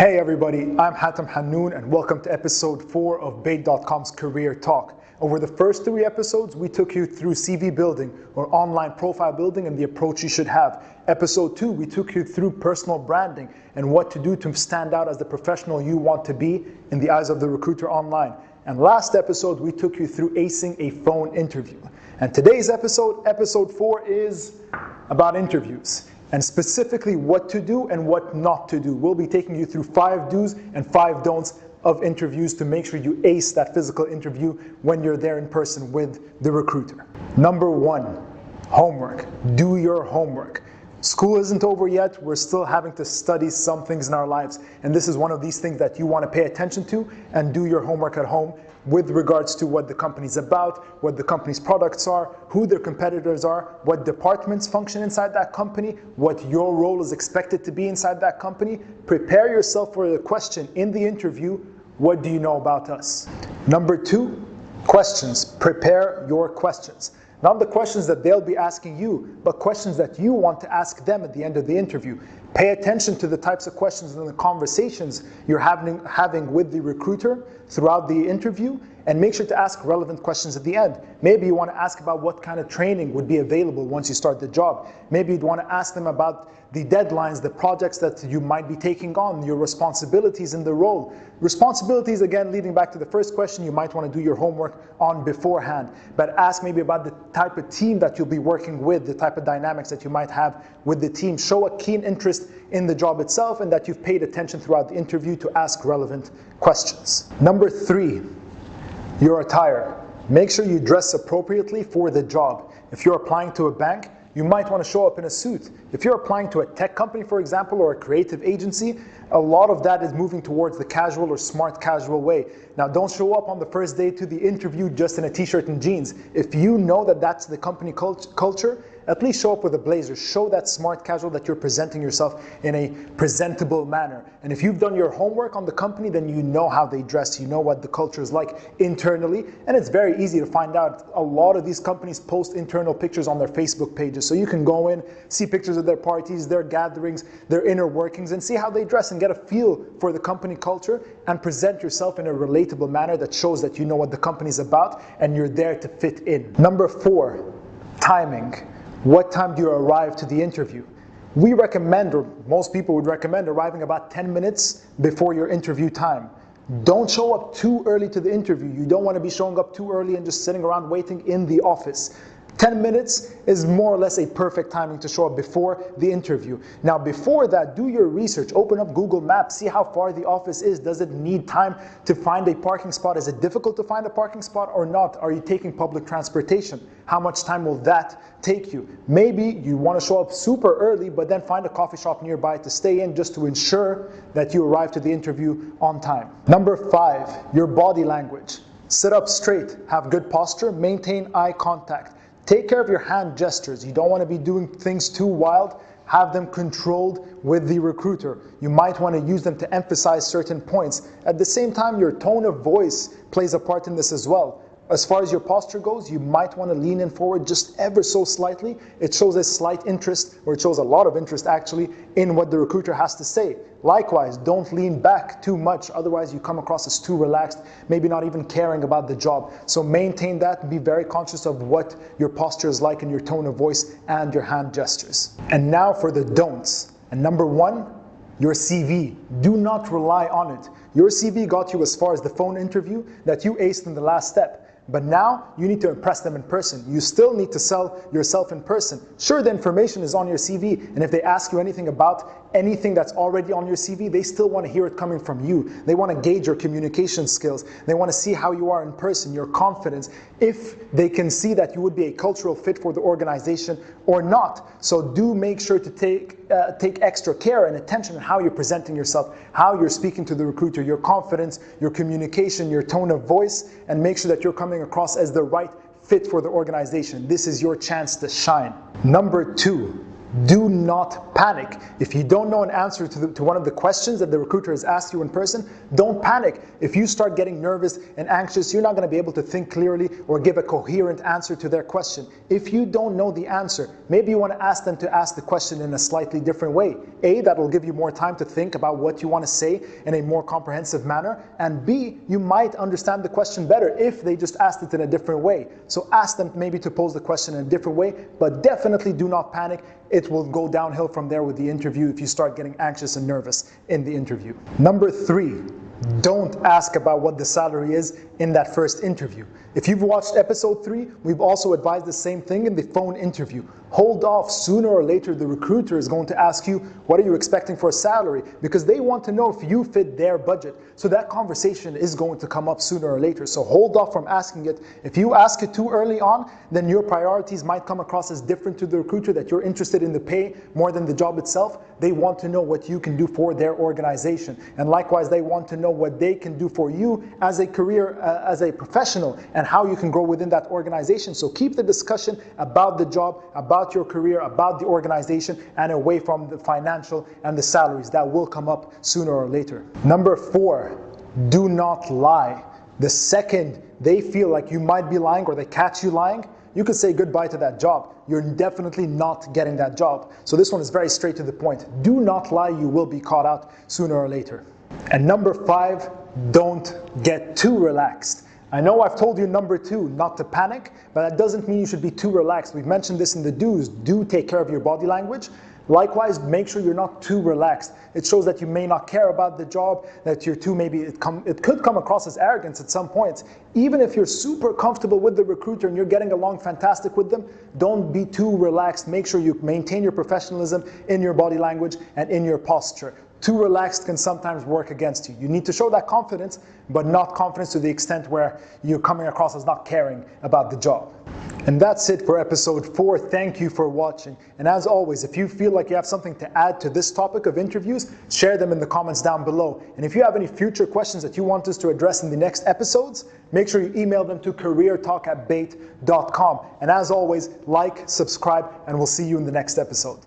Hey everybody, I'm Hatem Hannoun and welcome to episode 4 of Bait.com's Career Talk. Over the first 3 episodes, we took you through CV building or online profile building and the approach you should have. Episode 2, we took you through personal branding and what to do to stand out as the professional you want to be in the eyes of the recruiter online. And last episode, we took you through acing a phone interview. And today's episode, episode 4, is about interviews. And specifically what to do and what not to do. We'll be taking you through 5 do's and 5 don'ts of interviews to make sure you ace that physical interview when you're there in person with the recruiter. Number 1, homework. Do your homework. School isn't over yet. We're still having to study some things in our lives. And this is one of these things that you want to pay attention to and do your homework at home with regards to what the company's about, what the company's products are, who their competitors are, what departments function inside that company, what your role is expected to be inside that company. Prepare yourself for the question in the interview, what do you know about us? Number 2, questions. Prepare your questions. Not the questions that they'll be asking you, but questions that you want to ask them at the end of the interview. Pay attention to the types of questions and the conversations you're having with the recruiter throughout the interview, and make sure to ask relevant questions at the end. Maybe you want to ask about what kind of training would be available once you start the job. Maybe you'd want to ask them about the deadlines, the projects that you might be taking on, your responsibilities in the role. Responsibilities, again, leading back to the first question, you might want to do your homework on beforehand. But ask maybe about the type of team that you'll be working with, the type of dynamics that you might have with the team. Show a keen interest in the job itself and that you've paid attention throughout the interview to ask relevant questions. Number 3, your attire. Make sure you dress appropriately for the job. If you're applying to a bank, you might want to show up in a suit. If you're applying to a tech company, for example, or a creative agency, a lot of that is moving towards the casual or smart casual way. Now, don't show up on the first day to the interview just in a t-shirt and jeans. If you know that that's the company culture, at least show up with a blazer. Show that smart casual that you're presenting yourself in a presentable manner. And if you've done your homework on the company, then you know how they dress. You know what the culture is like internally. And it's very easy to find out. A lot of these companies post internal pictures on their Facebook pages. So you can go in, see pictures of their parties, their gatherings, their inner workings, and see how they dress and get a feel for the company culture and present yourself in a relatable manner that shows that you know what the company's about and you're there to fit in. Number 4, timing. What time do you arrive to the interview? We recommend, or most people would recommend, arriving about 10 minutes before your interview time. Don't show up too early to the interview. You don't want to be showing up too early and just sitting around waiting in the office. 10 minutes is more or less a perfect timing to show up before the interview. Now, before that, do your research. Open up Google Maps. See how far the office is. Does it need time to find a parking spot? Is it difficult to find a parking spot or not? Are you taking public transportation? How much time will that take you? Maybe you want to show up super early, but then find a coffee shop nearby to stay in just to ensure that you arrive to the interview on time. Number 5, your body language. Sit up straight. Have good posture. Maintain eye contact. Take care of your hand gestures. You don't want to be doing things too wild. Have them controlled with the recruiter. You might want to use them to emphasize certain points. At the same time, your tone of voice plays a part in this as well. As far as your posture goes, you might want to lean in forward just ever so slightly. It shows a slight interest, or it shows a lot of interest actually, in what the recruiter has to say. Likewise, don't lean back too much, otherwise you come across as too relaxed, maybe not even caring about the job. So maintain that and be very conscious of what your posture is like and your tone of voice and your hand gestures. And now for the don'ts. And number 1, your CV. Do not rely on it. Your CV got you as far as the phone interview that you aced in the last step. But now you need to impress them in person. You still need to sell yourself in person. Sure, the information is on your CV, and if they ask you anything about anything that's already on your CV, they still want to hear it coming from you. They want to gauge your communication skills. They want to see how you are in person, your confidence, if they can see that you would be a cultural fit for the organization or not. So do make sure to take extra care and attention on how you're presenting yourself, how you're speaking to the recruiter, your confidence, your communication, your tone of voice, and make sure that you're coming across as the right fit for the organization. This is your chance to shine. Number 2, do not panic. If you don't know an answer to one of the questions that the recruiter has asked you in person, don't panic. If you start getting nervous and anxious, you're not going to be able to think clearly or give a coherent answer to their question. If you don't know the answer, maybe you want to ask them to ask the question in a slightly different way. A, that will give you more time to think about what you want to say in a more comprehensive manner. And B, you might understand the question better if they just asked it in a different way. So ask them maybe to pose the question in a different way, but definitely do not panic. It will go downhill from there with the interview if you start getting anxious and nervous in the interview. Number 3, don't ask about what the salary is in that first interview. If you've watched episode 3, we've also advised the same thing in the phone interview. Hold off. Sooner or later, the recruiter is going to ask you, what are you expecting for a salary? Because they want to know if you fit their budget. So that conversation is going to come up sooner or later. So hold off from asking it. If you ask it too early on, then your priorities might come across as different to the recruiter, that you're interested in the pay more than the job itself. They want to know what you can do for their organization. And likewise, they want to know what they can do for you as a career, as a professional, and how you can grow within that organization. So keep the discussion about the job, about your career, about the organization, and away from the financial and the salaries. That will come up sooner or later. Number 4, do not lie. The second they feel like you might be lying or they catch you lying, you could say goodbye to that job. You're definitely not getting that job. So this one is very straight to the point. Do not lie, you will be caught out sooner or later. And number 5, don't get too relaxed. I know I've told you number 2, not to panic, but that doesn't mean you should be too relaxed. We've mentioned this in the do's. Do take care of your body language. Likewise, make sure you're not too relaxed. It shows that you may not care about the job, that you're too, maybe it could come across as arrogance at some points. Even if you're super comfortable with the recruiter and you're getting along fantastic with them, don't be too relaxed. Make sure you maintain your professionalism in your body language and in your posture. Too relaxed can sometimes work against you. You need to show that confidence, but not confidence to the extent where you're coming across as not caring about the job. And that's it for episode 4. Thank you for watching. And as always, if you feel like you have something to add to this topic of interviews, share them in the comments down below. And if you have any future questions that you want us to address in the next episodes, make sure you email them to careertalk@bait.com. And as always, like, subscribe, and we'll see you in the next episode.